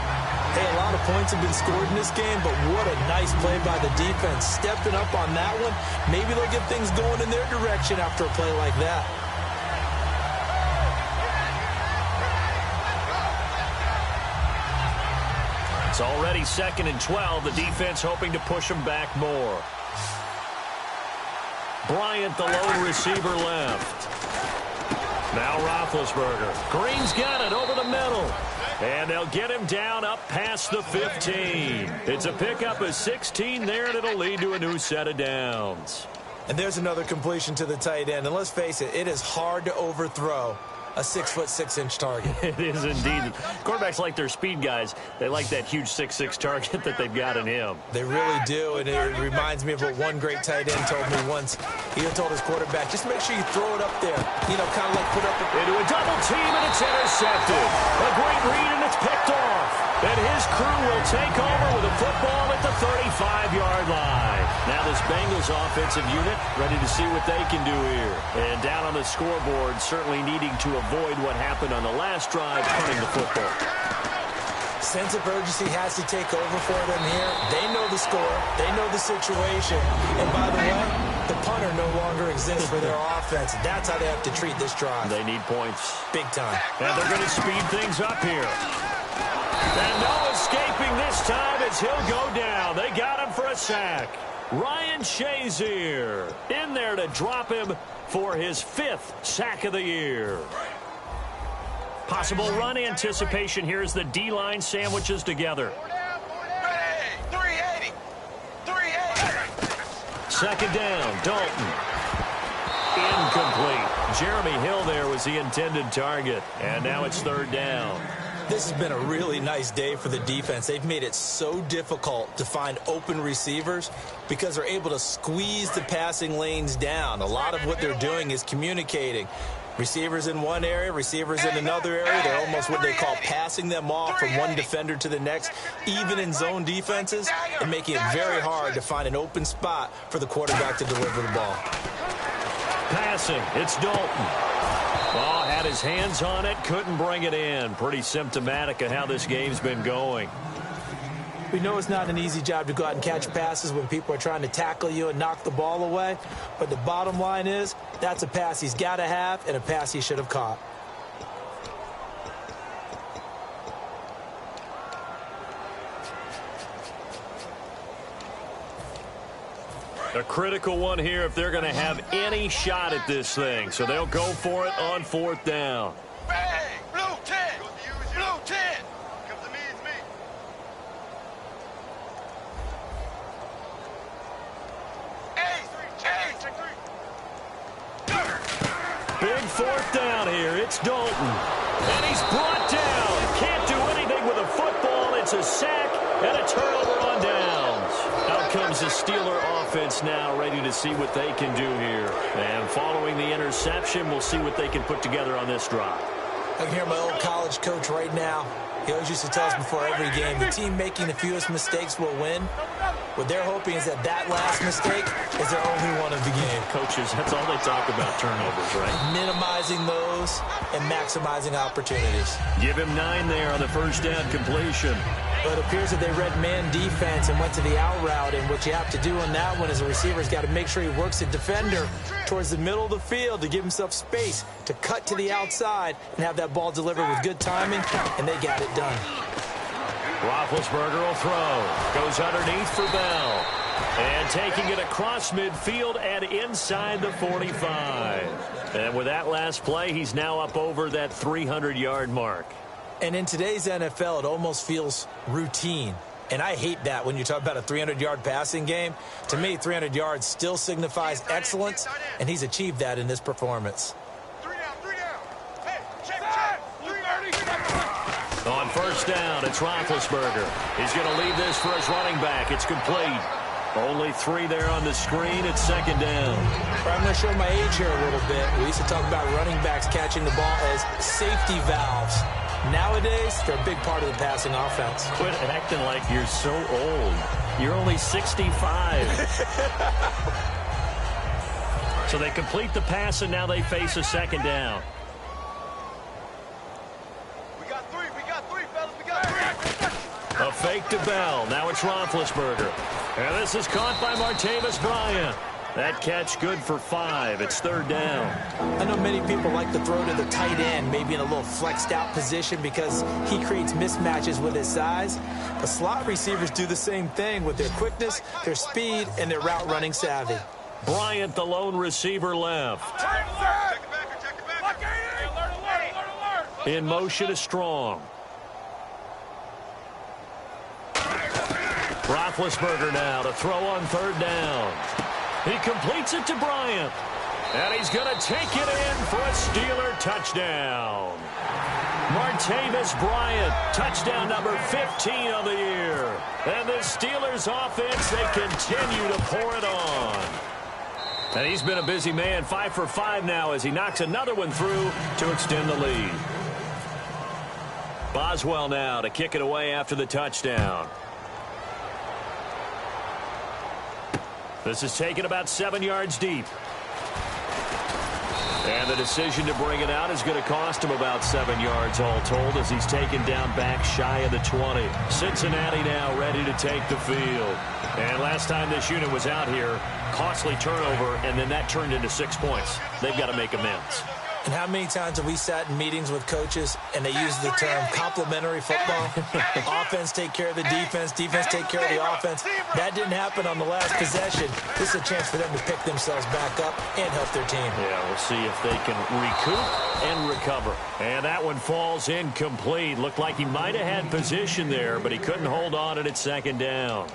Hey, a lot of points have been scored in this game, but what a nice play by the defense. Stepping up on that one, maybe they'll get things going in their direction after a play like that. It's already 2nd and 12. The defense hoping to push them back more. Bryant, the lone receiver, left. Now Roethlisberger. Green's got it over the middle. And they'll get him down up past the 15. It's a pickup of 16 there, and it'll lead to a new set of downs. And there's another completion to the tight end. And let's face it, it is hard to overthrow a 6'6" target. It is indeed. Quarterbacks like their speed guys. They like that huge 6'6" target that they've got in him. They really do, and it reminds me of what one great tight end told me once. He told his quarterback, just make sure you throw it up there. You know, kind of like put up into a double team, and it's intercepted. A great read, and it's picked off. And his crew will take over with a football at the 35-yard line. Now this Bengals offensive unit ready to see what they can do here. And down on the scoreboard, certainly needing to avoid what happened on the last drive, punting the football. Sense of urgency has to take over for them here. They know the score. They know the situation. And by the way, the punter no longer exists for their offense. That's how they have to treat this drive. They need points. Big time. And they're going to speed things up here. And no escaping this time as he'll go down. They got him for a sack. Ryan Shazier in there to drop him for his 5th sack of the year. Possible run anticipation here as the D-line sandwiches together. 380. 2nd down, Dalton. Incomplete. Jeremy Hill there was the intended target. And now it's 3rd down. This has been a really nice day for the defense. They've made it so difficult to find open receivers because they're able to squeeze the passing lanes down. A lot of what they're doing is communicating. Receivers in one area, receivers in another area. They're almost what they call passing them off from one defender to the next, even in zone defenses, and making it very hard to find an open spot for the quarterback to deliver the ball. Passing, it's Dalton. Oh, had his hands on it, couldn't bring it in. Pretty symptomatic of how this game's been going. We know it's not an easy job to go out and catch passes when people are trying to tackle you and knock the ball away. But the bottom line is, that's a pass he's got to have and a pass he should have caught. A critical one here if they're going to have any shot at this thing. So they'll go for it on 4th down. Bang! Blue 10! Blue 10! Comes to me, it's me. Big 4th down here. It's Dalton. And he's brought down. Can't do anything with a football. It's a sack and a turnover on downs. Out comes the Steeler offense now, ready to see what they can do here. And following the interception, we'll see what they can put together on this drive. I can hear my old college coach right now. He always used to tell us before every game, the team making the fewest mistakes will win. What they're hoping is that last mistake is their only one of the game. Coaches, that's all they talk about, turnovers, right? Minimizing those and maximizing opportunities. Give him 9 there on the first down completion. But it appears that they read man defense and went to the out route, and what you have to do on that one is a receiver's got to make sure he works the defender towards the middle of the field to give himself space to cut to the outside and have that ball delivered with good timing, and they got it done. Roethlisberger will throw. Goes underneath for Bell. And taking it across midfield and inside the 45. And with that last play, he's now up over that 300-yard mark. And in today's NFL, it almost feels routine. And I hate that when you talk about a 300-yard passing game. To me, 300 yards still signifies excellence, and he's achieved that in this performance. On first down, it's Roethlisberger. He's going to leave this for his running back. It's complete. Only 3 there on the screen. It's second down. I'm going to show my age here a little bit. We used to talk about running backs catching the ball as safety valves. Nowadays, they're a big part of the passing offense. Quit acting like you're so old. You're only 65. So they complete the pass, and now they face a second down. A fake to Bell. Now it's Roethlisberger. And this is caught by Martavis Bryant. That catch good for 5. It's third down. I know many people like to throw to the tight end, maybe in a little flexed out position because he creates mismatches with his size. But slot receivers do the same thing with their quickness, their speed, and their route running savvy. Bryant, the lone receiver, left. In motion is Strong. Roethlisberger now to throw on third down. He completes it to Bryant. And he's going to take it in for a Steeler touchdown. Martavis Bryant, touchdown number 15 of the year. And the Steelers offense, they continue to pour it on. And he's been a busy man, 5 for 5 now as he knocks another one through to extend the lead. Boswell now to kick it away after the touchdown. This is taken about 7 yards deep. And the decision to bring it out is going to cost him about 7 yards all told as he's taken down back shy of the 20. Cincinnati now ready to take the field. And last time this unit was out here, costly turnover, and then that turned into 6 points. They've got to make amends. And how many times have we sat in meetings with coaches and they use the term complementary football? Offense take care of the defense, defense take care of the offense. That didn't happen on the last possession. This is a chance for them to pick themselves back up and help their team. Yeah, we'll see if they can recoup and recover. And that one falls incomplete. Looked like he might have had position there, but he couldn't hold on at second down.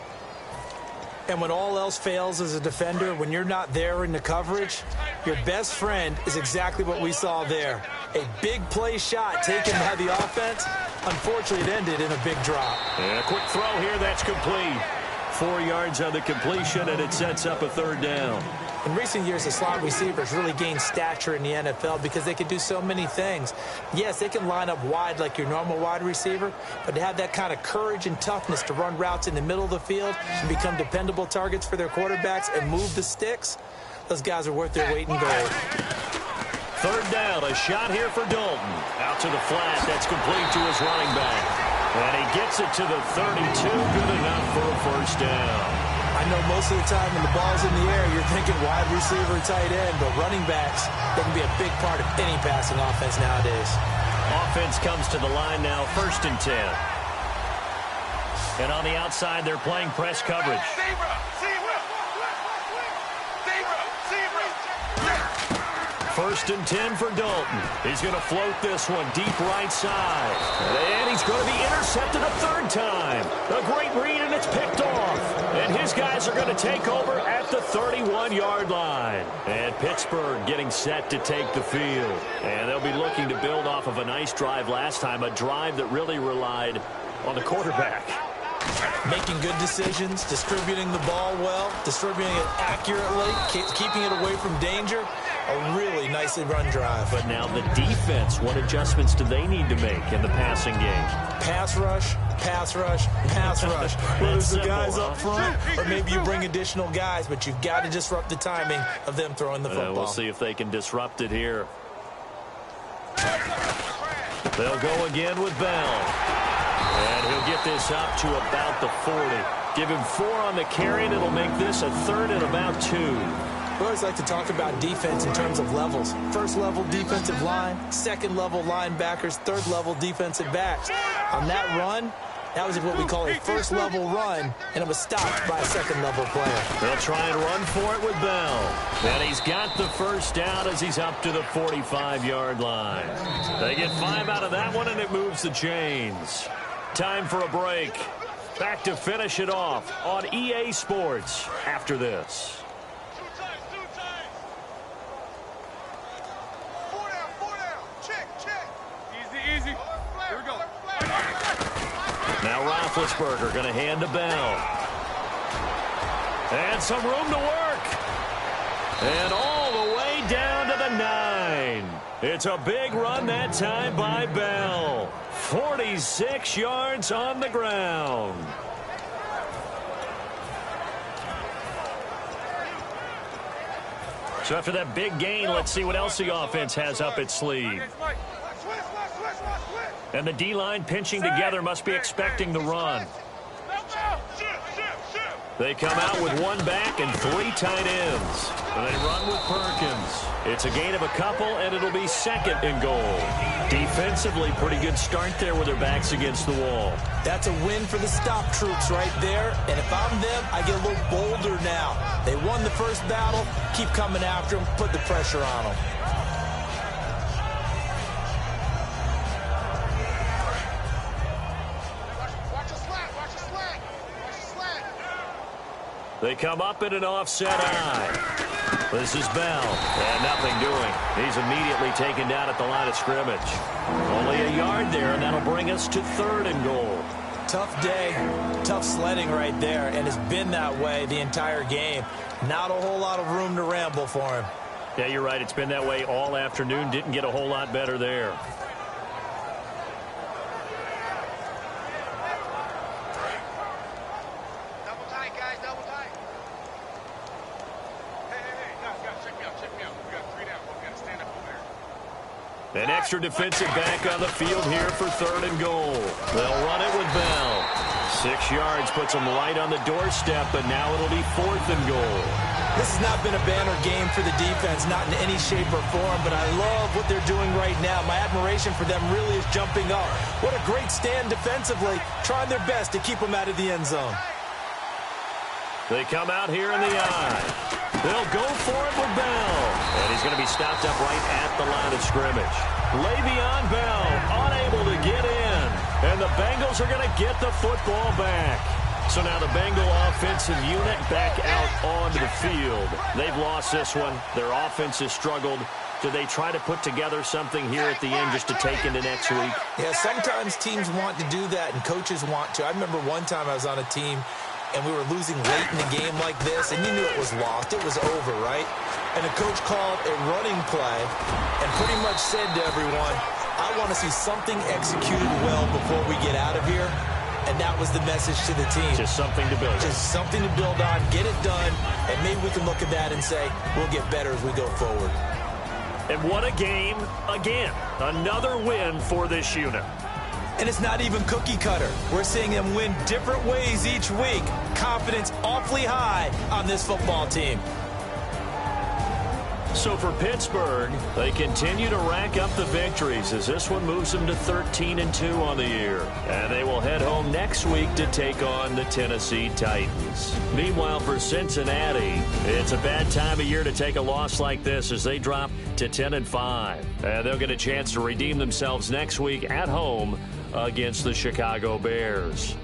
And when all else fails as a defender, when you're not there in the coverage, your best friend is exactly what we saw there. A big play shot taken by the offense. Unfortunately, it ended in a big drop. And a quick throw here, that's complete. 4 yards on the completion, and it sets up a third down. In recent years, the slot receivers really gained stature in the NFL because they can do so many things. Yes, they can line up wide like your normal wide receiver, but to have that kind of courage and toughness to run routes in the middle of the field and become dependable targets for their quarterbacks and move the sticks, those guys are worth their weight in gold. Third down, a shot here for Dalton. Out to the flat, that's complete to his running back. And he gets it to the 32, good enough for a first down. I know most of the time when the ball's in the air, you're thinking wide receiver, tight end, but running backs, they can be a big part of any passing offense nowadays. Offense comes to the line now, 1st and 10. And on the outside, they're playing press coverage. First and 10 for Dalton. He's going to float this one deep right side. And he's going to be intercepted a third time. A great read, and it's picked off. And his guys are going to take over at the 31-yard line. And Pittsburgh getting set to take the field. And they'll be looking to build off of a nice drive last time, a drive that really relied on the quarterback. Making good decisions, distributing the ball well, distributing it accurately, keeping it away from danger. a really nicely run drive. But now the defense, what adjustments do they need to make in the passing game? Pass rush, pass rush, pass rush. Whether it's the guys up front or maybe you bring additional guys, but you've got to disrupt the timing of them throwing the football. We'll see if they can disrupt it here. They'll go again with Bell. And he'll get this up to about the 40. Give him 4 on the carry, and it'll make this a 3rd and about 2. We always like to talk about defense in terms of levels. First level defensive line, second level linebackers, third level defensive backs. On that run, that was what we call a first level run, and it was stopped by a second level player. They'll try and run for it with Bell. And he's got the first down as he's up to the 45-yard line. They get 5 out of that one, and it moves the chains. Time for a break. Back to finish it off on EA Sports after this. Easy. Here we go. Now Roethlisberger going to hand to Bell. And some room to work. And all the way down to the 9. It's a big run that time by Bell. 46 yards on the ground. So after that big gain, let's see what else the offense has up its sleeve. And the D-line pinching together, must be expecting the run. They come out with 1 back and 3 tight ends. And they run with Perkins. It's a gain of a couple, and it'll be 2nd and goal. Defensively, pretty good start there with their backs against the wall. That's a win for the stop troops right there. And if I'm them, I get a little bolder now. They won the first battle. Keep coming after them. Put the pressure on them. They come up in an offset eye. This is Bell. And nothing doing. He's immediately taken down at the line of scrimmage. Only a yard there, and that'll bring us to 3rd and goal. Tough day, tough sledding right there, and it's been that way the entire game. Not a whole lot of room to ramble for him. Yeah, you're right. It's been that way all afternoon. Didn't get a whole lot better there. An extra defensive back on the field here for 3rd and goal. They'll run it with Bell. 6 yards puts them right on the doorstep, but now it'll be 4th and goal. This has not been a banner game for the defense, not in any shape or form, but I love what they're doing right now. My admiration for them really is jumping up. What a great stand defensively, trying their best to keep them out of the end zone. They come out here in the eye. They'll go for it with Bell. And he's going to be stopped up right at the line of scrimmage. Le'Veon Bell unable to get in. And the Bengals are going to get the football back. So now the Bengal offensive unit back out onto the field. They've lost this one. Their offense has struggled. Do they try to put together something here at the end just to take into next week? Yeah, sometimes teams want to do that and coaches want to. I remember one time I was on a team and we were losing late in the game like this, and you knew it was lost. It was over, right? And the coach called a running play and pretty much said to everyone, I want to see something executed well before we get out of here. And that was the message to the team. Just something to build on. Just something to build on, get it done, and maybe we can look at that and say, we'll get better as we go forward. And what a game again. Another win for this unit. And it's not even cookie cutter. We're seeing them win different ways each week. Confidence awfully high on this football team. So for Pittsburgh, they continue to rack up the victories as this one moves them to 13-2 on the year. And they will head home next week to take on the Tennessee Titans. Meanwhile, for Cincinnati, it's a bad time of year to take a loss like this as they drop to 10-5. And they'll get a chance to redeem themselves next week at home against the Chicago Bears.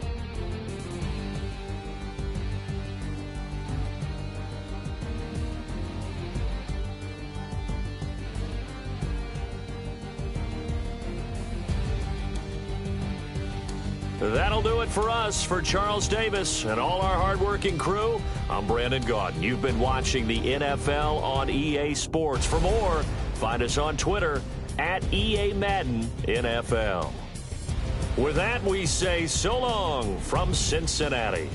That'll do it for us. For Charles Davis and all our hardworking crew, I'm Brandon Gaudin. You've been watching the NFL on EA Sports. For more, find us on Twitter at EA Madden NFL. With that, we say so long from Cincinnati.